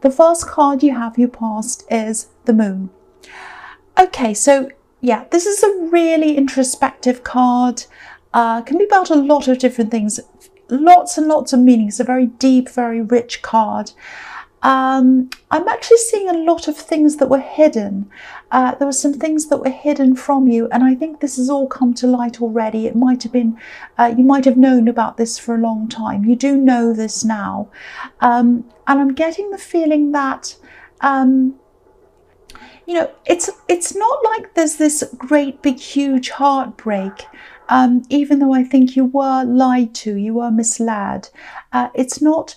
The first card you have, your past, is the Moon. Okay, so yeah, this is a really introspective card. Can be about a lot of different things, lots and lots of meanings. It's a very deep, very rich card. I'm actually seeing a lot of things that were hidden. There were some things that were hidden from you, and I think this has all come to light already. It might have been, you might have known about this for a long time. You do know this now. And I'm getting the feeling that, you know, it's not like there's this great big huge heartbreak, even though I think you were lied to, you were misled. It's not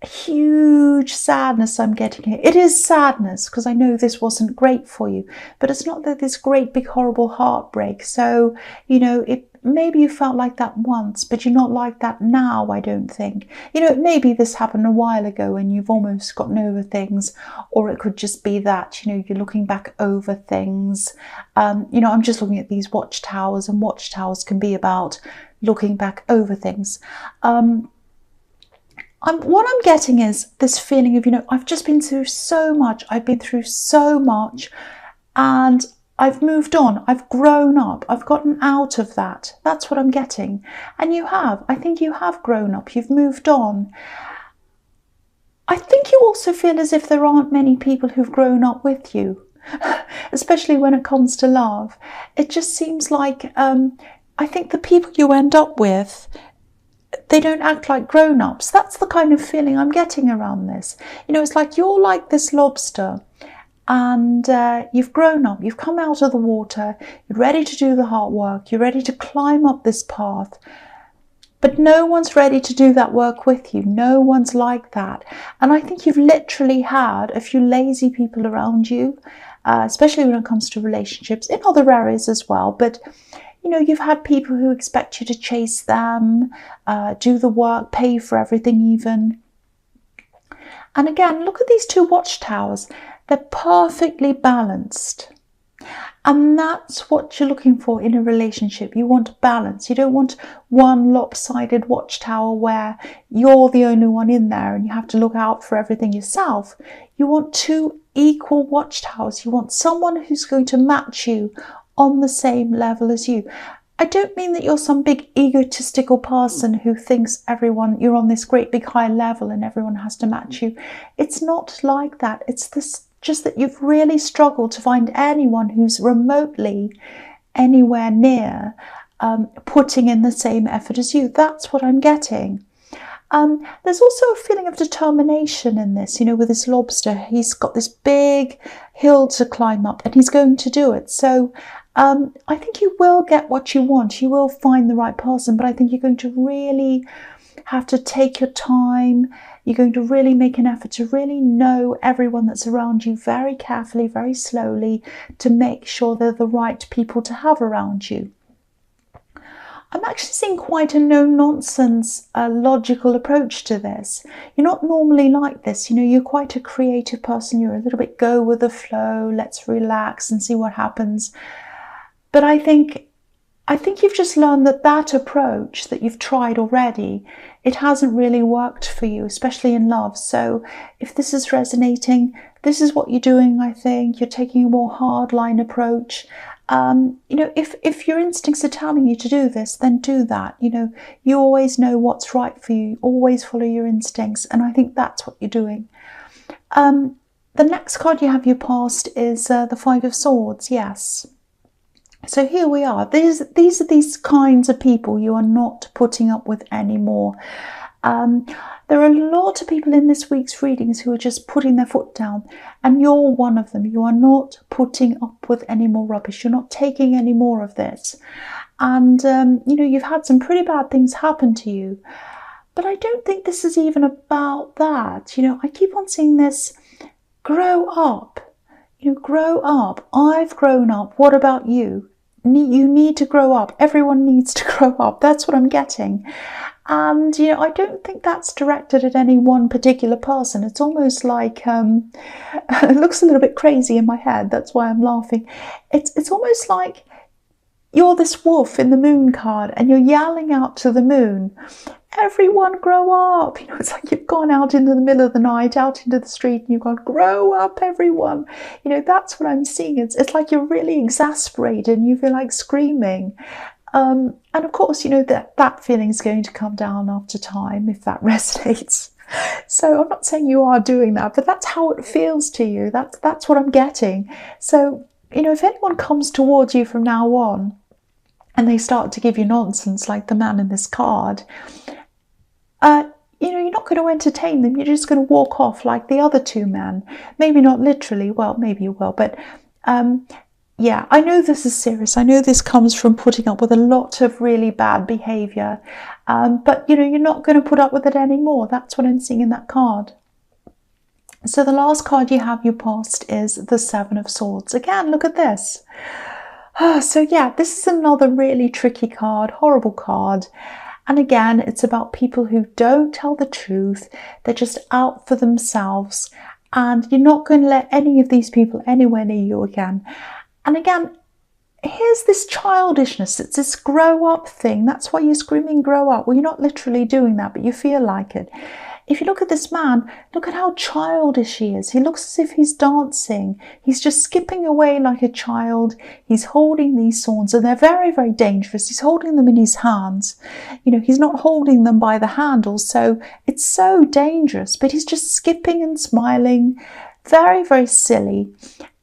huge sadness I'm getting here. It is sadness because I know this wasn't great for you, but it's not that this great big horrible heartbreak. So, you know, maybe you felt like that once, but you're not like that now, I don't think. You know, maybe this happened a while ago and you've almost gotten over things, or it could just be that, you know, you're looking back over things. You know, I'm just looking at these watchtowers, and watchtowers can be about looking back over things. What I'm getting is this feeling of, you know, I've just been through so much. I've been through so much and I've moved on. I've grown up. I've gotten out of that. That's what I'm getting. And you have. I think you have grown up. You've moved on. I think you also feel as if there aren't many people who've grown up with you, especially when it comes to love. It just seems like, I think the people you end up with, they don't act like grown-ups. That's the kind of feeling I'm getting around this. You know, it's like you're like this lobster and you've grown up, you've come out of the water, you're ready to do the hard work, you're ready to climb up this path, but no one's ready to do that work with you. No one's like that. And I think you've literally had a few lazy people around you, especially when it comes to relationships, in other areas as well, but you know, you've had people who expect you to chase them, do the work, pay for everything even. And again, look at these two watchtowers. They're perfectly balanced. And that's what you're looking for in a relationship. You want balance. You don't want one lopsided watchtower where you're the only one in there and you have to look out for everything yourself. You want two equal watchtowers. You want someone who's going to match you on the same level as you. I don't mean that you're some big egotistical person who thinks you're on this great big high level and everyone has to match you. It's not like that. It's just that you've really struggled to find anyone who's remotely anywhere near putting in the same effort as you. That's what I'm getting. There's also a feeling of determination in this, you know, with this lobster. He's got this big hill to climb up and he's going to do it. So I think you will get what you want. You will find the right person, but I think you're going to really have to take your time. You're going to really make an effort to really know everyone that's around you very carefully, very slowly, to make sure they're the right people to have around you. I'm actually seeing quite a no-nonsense, logical approach to this. You're not normally like this. You know, you're quite a creative person. You're a little bit go with the flow. Let's relax and see what happens. But I think you've just learned that approach that you've tried already, it hasn't really worked for you, especially in love. So if this is resonating, this is what you're doing, I think. You're taking a more hardline approach. You know, if your instincts are telling you to do this, then do that. You know, you always know what's right for you. Always follow your instincts. And I think that's what you're doing. The next card you have, your past, is the Five of Swords. Yes. So here we are. These are these kinds of people you are not putting up with anymore. There are a lot of people in this week's readings who are just putting their foot down, and you're one of them. You are not putting up with any more rubbish. You're not taking any more of this. And, you know, you've had some pretty bad things happen to you. But I don't think this is even about that. You know, I keep on seeing this, grow up. You know, grow up. I've grown up. What about you? You need to grow up. Everyone needs to grow up. That's what I'm getting. And, you know, I don't think that's directed at any one particular person. It's almost like, it looks a little bit crazy in my head. That's why I'm laughing. It's almost like you're this wolf in the moon card and you're yelling out to the moon. everyone grow up. You know, it's like you've gone out into the middle of the night, out into the street, and you've gone, grow up, everyone. You know, that's what I'm seeing. It's like you're really exasperated and you feel like screaming. And of course, you know, that feeling is going to come down after time if that resonates. So I'm not saying you are doing that, but that's how it feels to you. That's what I'm getting. So, you know, if anyone comes towards you from now on and they start to give you nonsense like the man in this card, you know, you're not going to entertain them. You're just going to walk off like the other two men. Maybe not literally. Well, maybe you will. But yeah, I know this is serious. I know this comes from putting up with a lot of really bad behaviour. But, you know, you're not going to put up with it anymore. That's what I'm seeing in that card. So the last card you have your past is the Seven of Swords. Again, look at this. So yeah, this is another really tricky card, horrible card. And again, it's about people who don't tell the truth. They're just out for themselves. And you're not going to let any of these people anywhere near you again. And again, here's this childishness. It's this grow up thing. That's why you're screaming grow up. Well, you're not literally doing that, but you feel like it. If you look at this man, look at how childish he is. He looks as if he's dancing. He's just skipping away like a child. He's holding these swords, and they're very, very dangerous. He's holding them in his hands. You know, he's not holding them by the handle, so it's so dangerous. But he's just skipping and smiling. Very, very silly.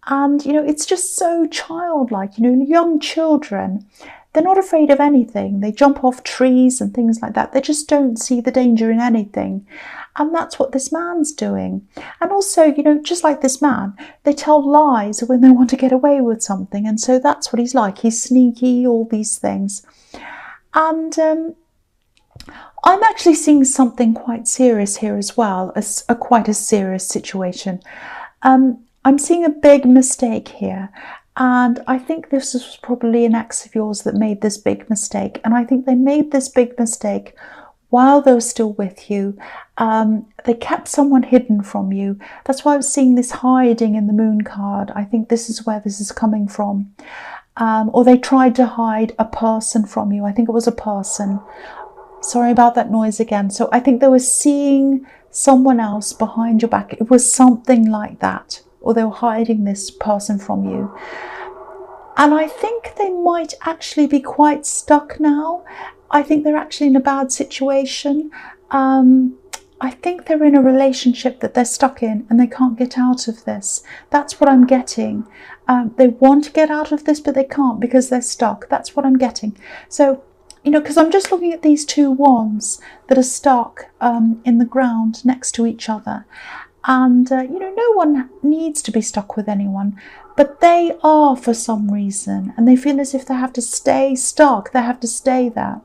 And, you know, it's just so childlike. You know, young children, they're not afraid of anything. They jump off trees and things like that. They just don't see the danger in anything. And that's what this man's doing. And also, you know, just like this man, they tell lies when they want to get away with something. And so that's what he's like. He's sneaky, all these things. And I'm actually seeing something quite serious here as well, quite a serious situation. I'm seeing a big mistake here. And I think this was probably an ex of yours that made this big mistake. And I think they made this big mistake while they were still with you. They kept someone hidden from you. That's why I was seeing this hiding in the moon card. I think this is where this is coming from. Or they tried to hide a person from you. I think it was a person. Sorry about that noise again. So I think they were seeing someone else behind your back. It was something like that. Or they were hiding this person from you. And I think they might actually be quite stuck now. I think they're actually in a bad situation. I think they're in a relationship that they're stuck in and they can't get out of this. That's what I'm getting. They want to get out of this, but they can't because they're stuck. That's what I'm getting. So, you know, because I'm just looking at these two wands that are stuck in the ground next to each other. And, you know, no one needs to be stuck with anyone, but they are for some reason, and they feel as if they have to stay stuck. They have to stay there.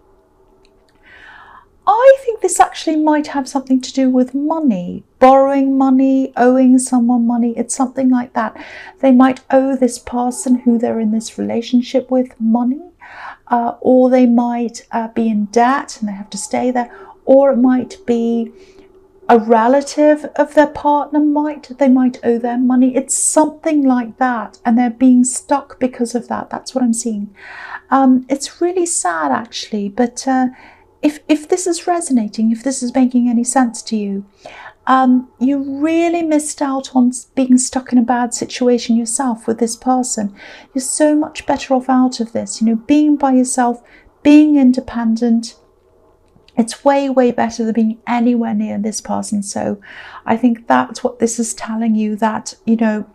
I think this actually might have something to do with money, borrowing money, owing someone money. It's something like that. They might owe this person who they're in this relationship with money, or they might be in debt and they have to stay there, or it might be a relative of their partner they might owe them money. It's something like that, and they're being stuck because of that. That's what I'm seeing. It's really sad actually, but if this is resonating, if this is making any sense to you, you really missed out on being stuck in a bad situation yourself with this person. You're so much better off out of this, you know, being by yourself, being independent. It's way, way better than being anywhere near this person. So I think that's what this is telling you, that, you know,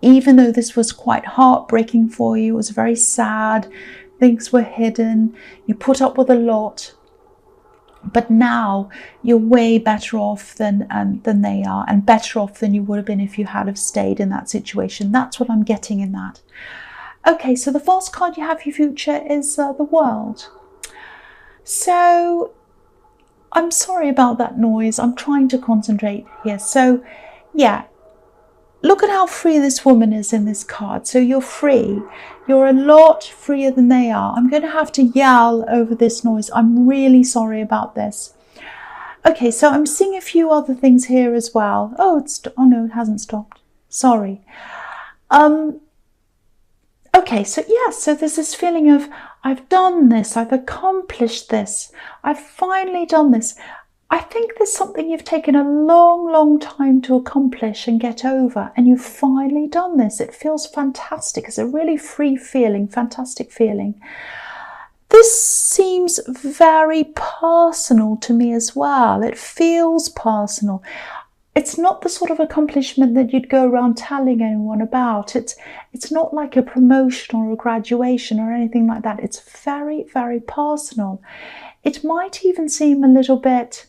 even though this was quite heartbreaking for you, it was very sad, things were hidden, you put up with a lot, but now you're way better off than they are, and better off than you would have been if you had have stayed in that situation. That's what I'm getting in that. Okay, so the first card you have for your future is the World. So I'm sorry about that noise. I'm trying to concentrate here. So yeah, look at how free this woman is in this card. So you're free. You're a lot freer than they are. I'm going to have to yell over this noise. I'm really sorry about this. Okay, so I'm seeing a few other things here as well. Oh, oh no, it hasn't stopped. Sorry. Okay, Okay, so yes, so there's this feeling of I've done this, I've accomplished this, I've finally done this. I think there's something you've taken a long, long time to accomplish and get over, and you've finally done this. It feels fantastic. It's a really free feeling, fantastic feeling. This seems very personal to me as well. It feels personal. It's not the sort of accomplishment that you'd go around telling anyone about. It's not like a promotion or a graduation or anything like that. It's very, very personal. It might even seem a little bit,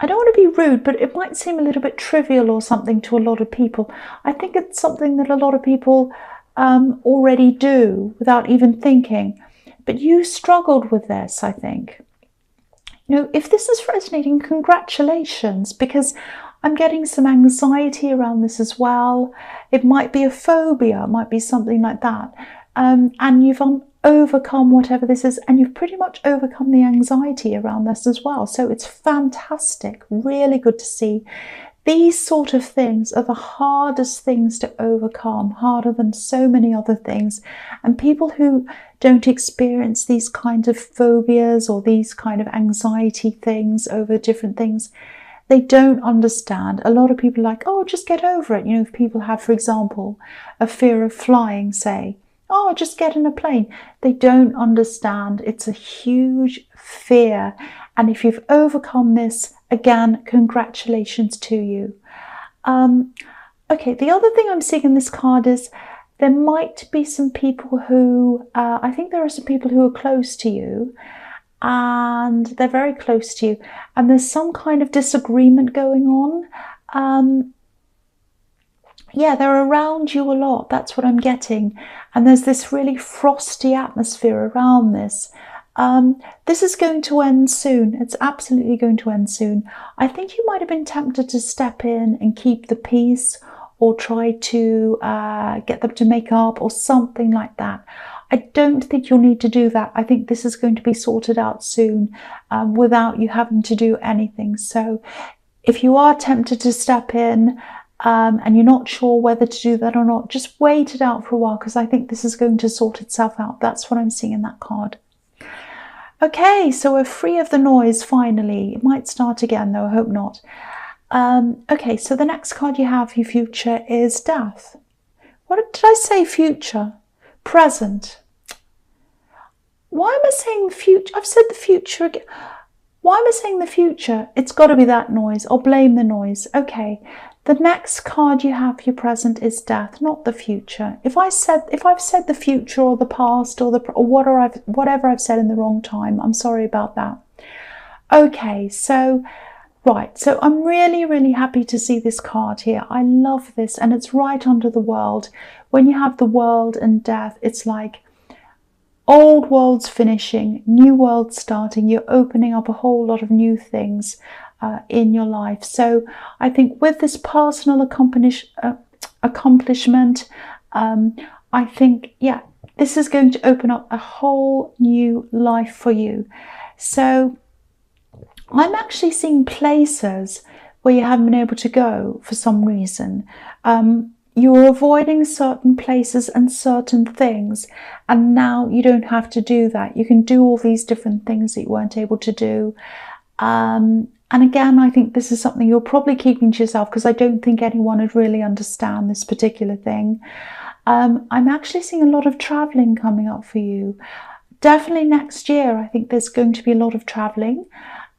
I don't want to be rude, but it might seem a little bit trivial or something to a lot of people. I think it's something that a lot of people already do without even thinking. But you struggled with this, I think. You know, if this is resonating, congratulations, because I'm getting some anxiety around this as well. It might be a phobia, it might be something like that. And you've overcome whatever this is, and you've pretty much overcome the anxiety around this as well. So it's fantastic, really good to see. These sort of things are the hardest things to overcome, harder than so many other things. And people who don't experience these kinds of phobias or these kind of anxiety things over different things, they don't understand. A lot of people are like, oh, just get over it. You know, if people have, for example, a fear of flying, say, oh, just get in a plane. They don't understand. It's a huge fear. And if you've overcome this, again, congratulations to you. Okay, the other thing I'm seeing in this card is there might be some people who, I think there are some people who are close to you, and they're very close to you, and there's some kind of disagreement going on. Yeah, they're around you a lot. That's what I'm getting. And there's this really frosty atmosphere around this. This is going to end soon. It's absolutely going to end soon. I think you might have been tempted to step in and keep the peace, or try to get them to make up or something like that. I don't think you'll need to do that. I think this is going to be sorted out soon without you having to do anything. So if you are tempted to step in and you're not sure whether to do that or not, just wait it out for a while, because I think this is going to sort itself out. That's what I'm seeing in that card. Okay, so we're free of the noise finally. It might start again though, I hope not. Okay, so the next card you have, your future, is death. What did I say? Future? Present. Why am I saying future? I've said the future again. Why am I saying the future? It's got to be that noise. I'll blame the noise. Okay, the next card you have, your present, is death, not the future. If I've said the future or the past or whatever I've said in the wrong time, I'm sorry about that. Okay, so right, so I'm really, really happy to see this card here. I love this, and it's right under the world. When you have the world and death, it's like old world's finishing, new world starting. You're opening up a whole lot of new things in your life. So I think with this personal accomplishment, I think, yeah, this is going to open up a whole new life for you. So I'm actually seeing places where you haven't been able to go for some reason. You're avoiding certain places and certain things, and now you don't have to do that. You can do all these different things that you weren't able to do. And again, I think this is something you're probably keeping to yourself, because I don't think anyone would really understand this particular thing. I'm actually seeing a lot of traveling coming up for you. Definitely next year, I think there's going to be a lot of traveling.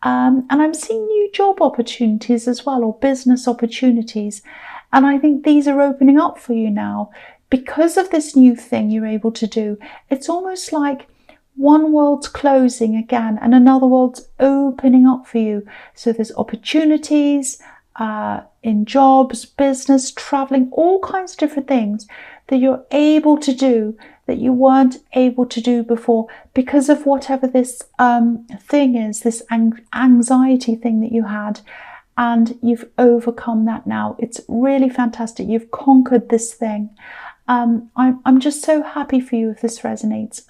And I'm seeing new job opportunities as well, or business opportunities. And I think these are opening up for you now because of this new thing you're able to do. It's almost like one world's closing again and another world's opening up for you. So there's opportunities in jobs, business, traveling, all kinds of different things that you're able to do that you weren't able to do before because of whatever this thing is, this anxiety thing that you had. And you've overcome that now. It's really fantastic. You've conquered this thing. I'm just so happy for you if this resonates.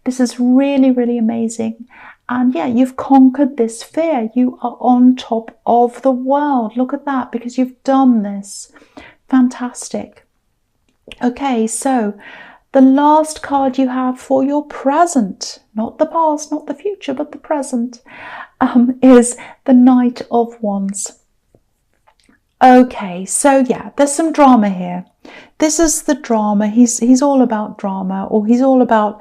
This is really, really amazing. And yeah, you've conquered this fear. You are on top of the world. Look at that, because you've done this. Fantastic. Okay, so The last card you have for your present, not the past, not the future, but the present, is the Knight of Wands. Okay, so yeah, there's some drama here. This is the drama. He's all about drama, or he's all about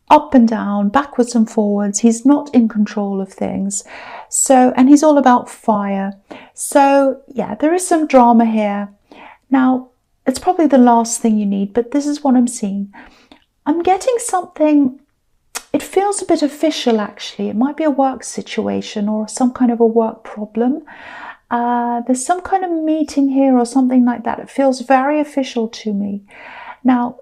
up and down, backwards and forwards. He's not in control of things. So, and he's all about fire. So yeah, there is some drama here. Now, it's probably the last thing you need, but this is what I'm seeing. I'm getting something, it feels a bit official actually. It might be a work situation or some kind of a work problem. There's some kind of meeting here or something like that. It feels very official to me. Now,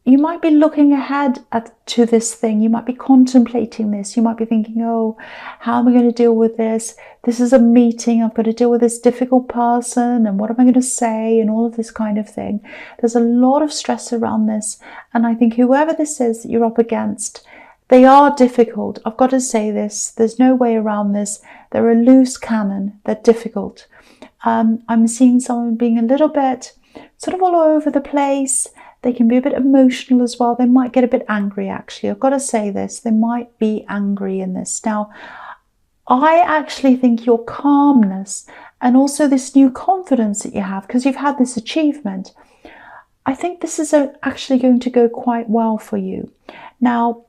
you might be looking ahead to this thing. You might be contemplating this. You might be thinking, oh, how am I going to deal with this? This is a meeting. I've got to deal with this difficult person. And what am I going to say? And all of this kind of thing. There's a lot of stress around this. And I think whoever this is that you're up against, they are difficult. I've got to say this. There's no way around this. They're a loose cannon. They're difficult. I'm seeing someone being a little bit sort of all over the place. They can be a bit emotional as well. They might get a bit angry, actually. I've got to say this. They might be angry in this. Now, I actually think your calmness and also this new confidence that you have, because you've had this achievement, I think this is actually going to go quite well for you. Now,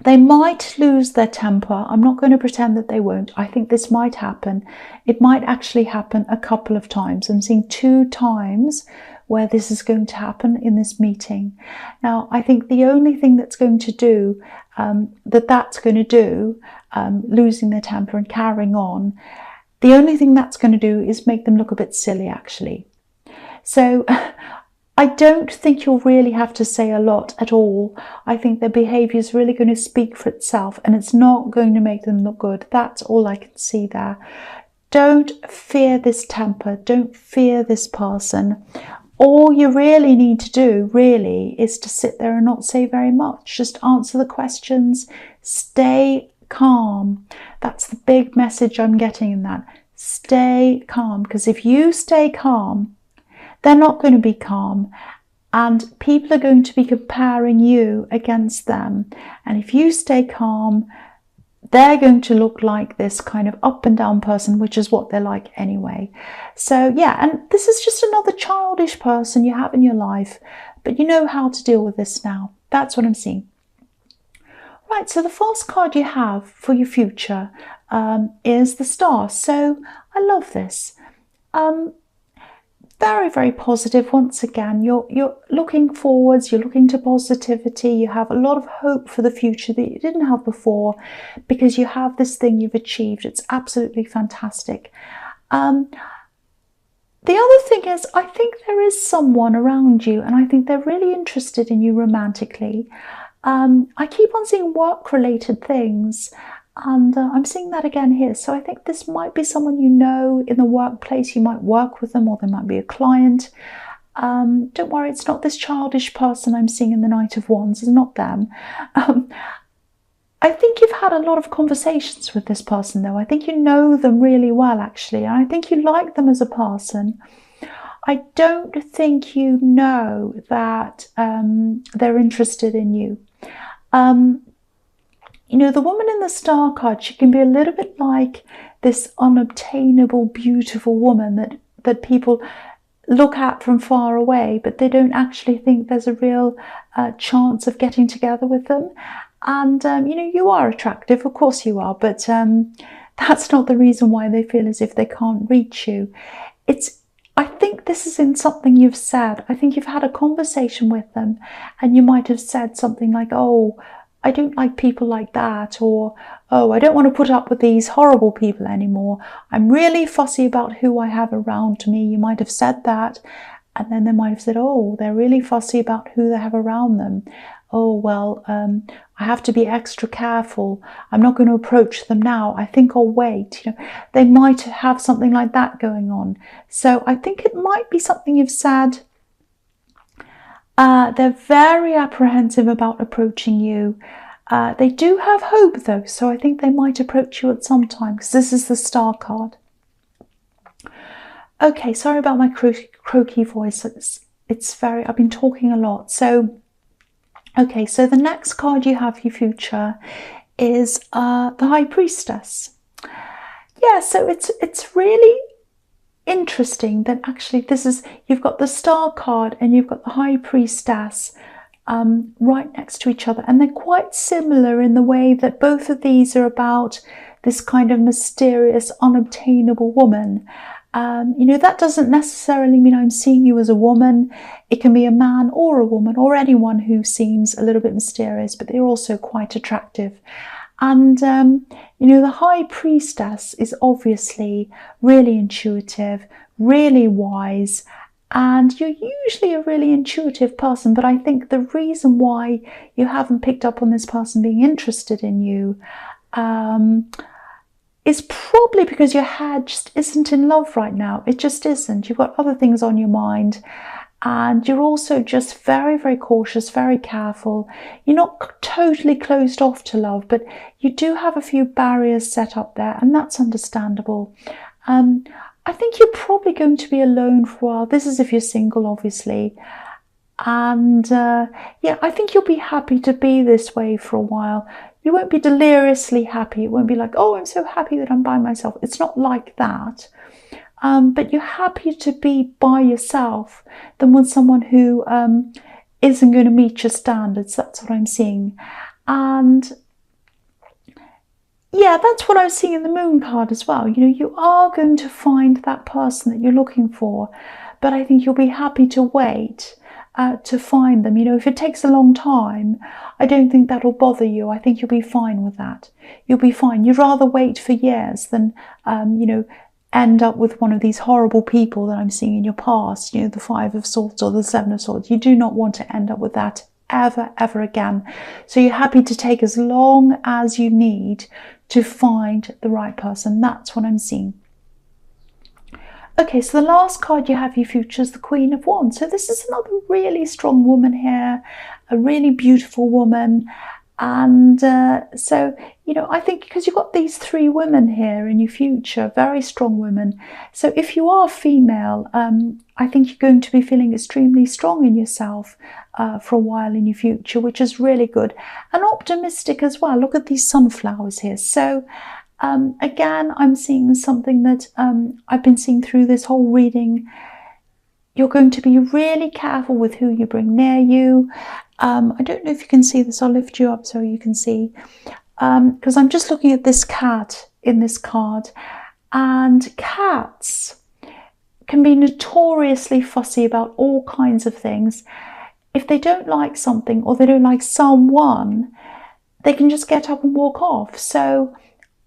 they might lose their temper. I'm not going to pretend that they won't. I think this might happen. It might actually happen a couple of times. I'm seeing 2 times where this is going to happen in this meeting. Now, I think the only thing that's going to do, losing their temper and carrying on, the only thing that's going to do is make them look a bit silly, actually. So I don't think you'll really have to say a lot at all. I think their behaviour is really going to speak for itself, and it's not going to make them look good. That's all I can see there. Don't fear this temper. Don't fear this person. All you really need to do, really, is to sit there and not say very much. Just answer the questions. Stay calm. That's the big message I'm getting in that. Stay calm, because if you stay calm, they're not going to be calm, and people are going to be comparing you against them. And if you stay calm, they're going to look like this kind of up and down person, which is what they're like anyway. So yeah, and this is just another childish person you have in your life, but you know how to deal with this now. That's what I'm seeing. Right, so the first card you have for your future is the Star. So I love this. Very, very positive. Once again, you're looking forwards, you're looking to positivity, you have a lot of hope for the future that you didn't have before, because you have this thing you've achieved. It's absolutely fantastic. The other thing is, I think there is someone around you, and I think they're really interested in you romantically. I keep on seeing work-related things, and I'm seeing that again here. So I think this might be someone you know in the workplace. You might work with them, or they might be a client. Don't worry, it's not this childish person I'm seeing in the Knight of Wands. It's not them. I think you've had a lot of conversations with this person, though. I think you know them really well, actually. And I think you like them as a person. I don't think you know that they're interested in you. You know, the woman in the Star card, she can be a little bit like this unobtainable, beautiful woman that people look at from far away, but they don't actually think there's a real chance of getting together with them. And, you know, you are attractive, of course you are, but that's not the reason why they feel as if they can't reach you. I think this is in something you've said. I think you've had a conversation with them, and you might have said something like, oh, I don't like people like that, or, oh, I don't want to put up with these horrible people anymore. I'm really fussy about who I have around me. You might have said that, and then they might have said, oh, they're really fussy about who they have around them. Oh, well, I have to be extra careful. I'm not going to approach them now. I think I'll wait. You know, they might have something like that going on. So I think it might be something you've said. They're very apprehensive about approaching you. They do have hope, though, so I think they might approach you at some time, because this is the Star card. Okay, sorry about my croaky voice. I've been talking a lot. So Okay, so the next card you have for your future is the High Priestess. Yeah, so it's really interesting that actually you've got the Star card and you've got the High Priestess right next to each other, and they're quite similar in the way that both of these are about this kind of mysterious, unobtainable woman. That doesn't necessarily mean I'm seeing you as a woman. It can be a man or a woman or anyone who seems a little bit mysterious, but they're also quite attractive. And, the High Priestess is obviously really intuitive, really wise, and you're usually a really intuitive person. But I think the reason why you haven't picked up on this person being interested in you is probably because your head just isn't in love right now. It just isn't. You've got other things on your mind. And you're also just very, very cautious, very careful. You're not totally closed off to love, but you do have a few barriers set up there, and that's understandable. I think you're probably going to be alone for a while. This is if you're single, obviously. And I think you'll be happy to be this way for a while. You won't be deliriously happy. It won't be like, oh, I'm so happy that I'm by myself. It's not like that. But you're happier to be by yourself than with someone who isn't going to meet your standards. That's what I'm seeing. And yeah, that's what I was seeing in the Moon card as well. You are going to find that person that you're looking for, but I think you'll be happy to wait to find them. If it takes a long time, I don't think that'll bother you. I think you'll be fine with that. You'll be fine. You'd rather wait for years than, end up with one of these horrible people that I'm seeing in your past, the Five of Swords or the Seven of Swords. You do not want to end up with that ever again. So you're happy to take as long as you need to find the right person. That's what I'm seeing. Okay, so the last card you have for your future is the Queen of Wands. So this is another really strong woman here, a really beautiful woman. And I think because you've got these three women here in your future, very strong women. So if you are female, I think you're going to be feeling extremely strong in yourself for a while in your future, which is really good. And optimistic as well. Look at these sunflowers here. So again, I'm seeing something that I've been seeing through this whole reading. You're going to be really careful with who you bring near you. I don't know if you can see this. I'll lift you up so you can see. Because I'm just looking at this cat in this card. And cats can be notoriously fussy about all kinds of things. If they don't like something or they don't like someone, they can just get up and walk off. So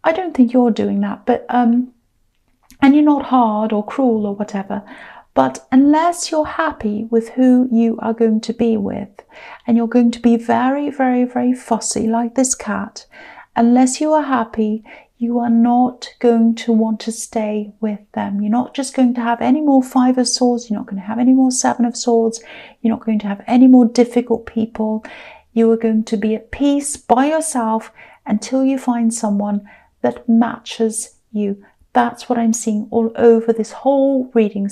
I don't think you're doing that. But and you're not hard or cruel or whatever. But unless you're happy with who you are going to be with, and you're going to be very, very, very fussy like this cat, unless you are happy, you are not going to want to stay with them. You're not just going to have any more Five of Swords. You're not going to have any more Seven of Swords. You're not going to have any more difficult people. You are going to be at peace by yourself until you find someone that matches you. That's what I'm seeing all over this whole reading.